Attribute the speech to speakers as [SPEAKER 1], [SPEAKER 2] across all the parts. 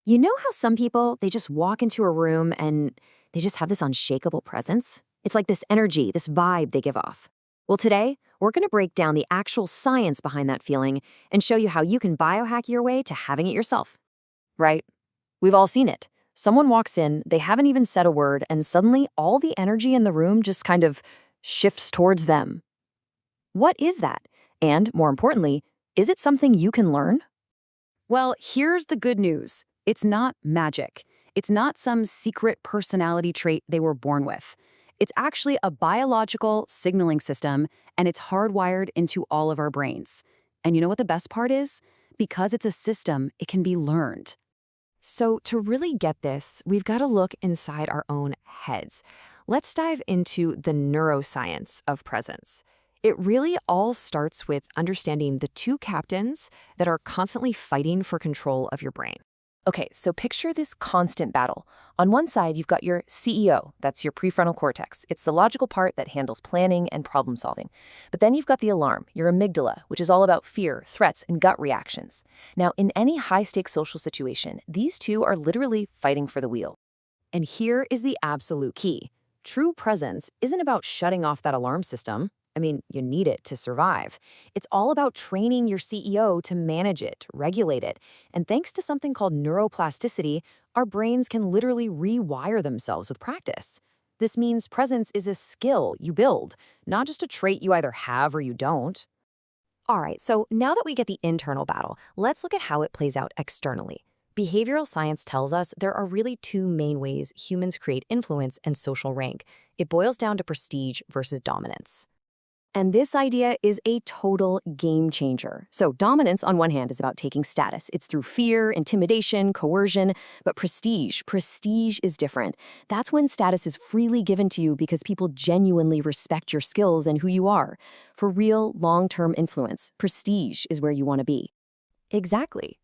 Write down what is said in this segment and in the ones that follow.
[SPEAKER 1] You know how some people, they just walk into a room and they just have this unshakable presence? It's like this energy, this vibe they give off. Well, today, we're going to break down the actual science behind that feeling and show you how you can biohack your way to having it yourself. Right? We've all seen it. Someone walks in, they haven't even said a word, and suddenly all the energy in the room just kind of shifts towards them. What is that? And more importantly, is it something you can learn? Well, here's the good news. It's not magic. It's not some secret personality trait they were born with. It's actually a biological signaling system, and it's hardwired into all of our brains. And you know what the best part is? Because it's a system, it can be learned. So to really get this, we've got to look inside our own heads. Let's dive into the neuroscience of presence. It really all starts with understanding the two captains that are constantly fighting for control of your brain. Okay, so picture this constant battle. On one side, you've got your CEO, that's your prefrontal cortex. It's the logical part that handles planning and problem solving. But then you've got the alarm, your amygdala, which is all about fear, threats, and gut reactions. Now, in any high-stakes social situation, these two are literally fighting for the wheel. And here is the absolute key. True presence isn't about shutting off that alarm system. I mean, you need it to survive. It's all about training your CEO to manage it, regulate it. And thanks to something called neuroplasticity, our brains can literally rewire themselves with practice. This means presence is a skill you build, not just a trait you either have or you don't. All right, so now that we get the internal battle, let's look at how it plays out externally. Behavioral science tells us there are really two main ways humans create influence and social rank. It boils down to prestige versus dominance. And this idea is a total game changer. So dominance, on one hand, is about taking status. It's through fear, intimidation, coercion. But prestige is different. That's when status is freely given to you because people genuinely respect your skills and who you are. For real, long-term influence, prestige is where you want to be. Exactly.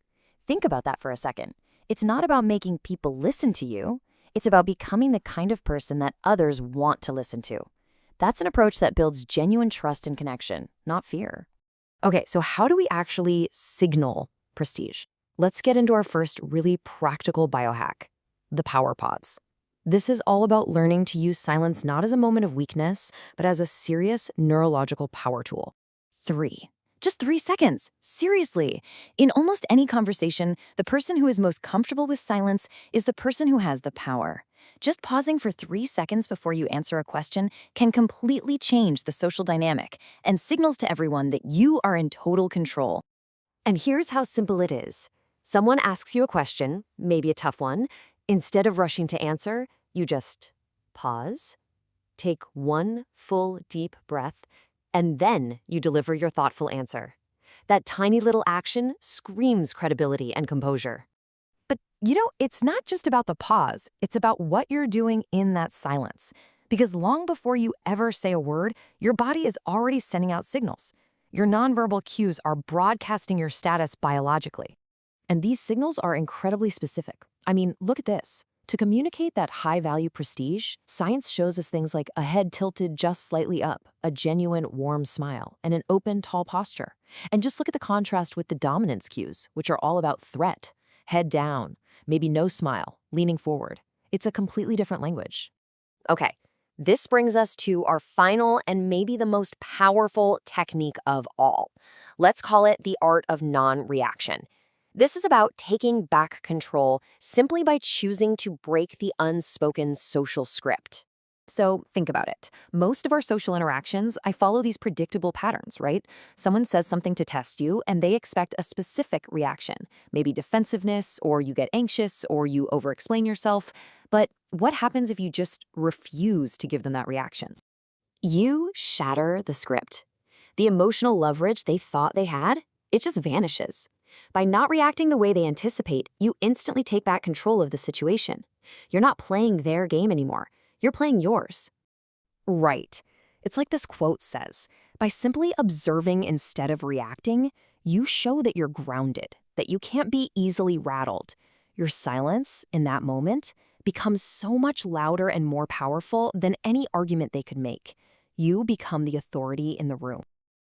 [SPEAKER 1] Think about that for a second. It's not about making people listen to you. It's about becoming the kind of person that others want to listen to. That's an approach that builds genuine trust and connection, not fear. Okay, so how do we actually signal prestige? Let's get into our first really practical biohack, the power pods. This is all about learning to use silence not as a moment of weakness, but as a serious neurological power tool. Just 3 seconds. Seriously. In almost any conversation, the person who is most comfortable with silence is the person who has the power. Just pausing for 3 seconds before you answer a question can completely change the social dynamic and signals to everyone that you are in total control. And here's how simple it is. Someone asks you a question, maybe a tough one. Instead of rushing to answer, you just pause, take one full deep breath, and then you deliver your thoughtful answer. That tiny little action screams credibility and composure. But, it's not just about the pause. It's about what you're doing in that silence. Because long before you ever say a word, your body is already sending out signals. Your nonverbal cues are broadcasting your status biologically. And these signals are incredibly specific. I mean, look at this. To communicate that high-value prestige, science shows us things like a head tilted just slightly up, a genuine warm smile, and an open, tall posture. And just look at the contrast with the dominance cues, which are all about threat. Head down, maybe no smile, leaning forward. It's a completely different language. Okay, this brings us to our final and maybe the most powerful technique of all. Let's call it the art of non-reaction. This is about taking back control simply by choosing to break the unspoken social script. So think about it. Most of our social interactions, I follow these predictable patterns, right? Someone says something to test you, and they expect a specific reaction. Maybe defensiveness, or you get anxious, or you over-explain yourself. But what happens if you just refuse to give them that reaction? You shatter the script. The emotional leverage they thought they had, it just vanishes. By not reacting the way they anticipate, you instantly take back control of the situation. You're not playing their game anymore. You're playing yours. Right. It's like this quote says, by simply observing instead of reacting, you show that you're grounded, that you can't be easily rattled. Your silence, in that moment, becomes so much louder and more powerful than any argument they could make. You become the authority in the room.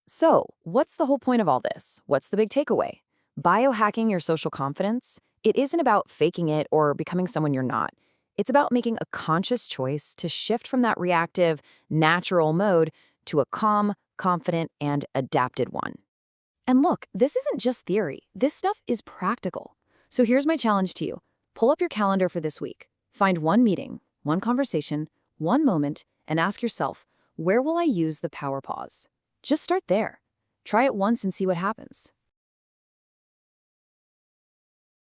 [SPEAKER 1] So, what's the whole point of all this? What's the big takeaway? Biohacking your social confidence? It isn't about faking it or becoming someone you're not. It's about making a conscious choice to shift from that reactive, natural mode to a calm, confident, and adapted one. And look, this isn't just theory. This stuff is practical. So here's my challenge to you. Pull up your calendar for this week. Find one meeting, one conversation, one moment, and ask yourself, where will I use the power pause? Just start there. Try it once and see what happens.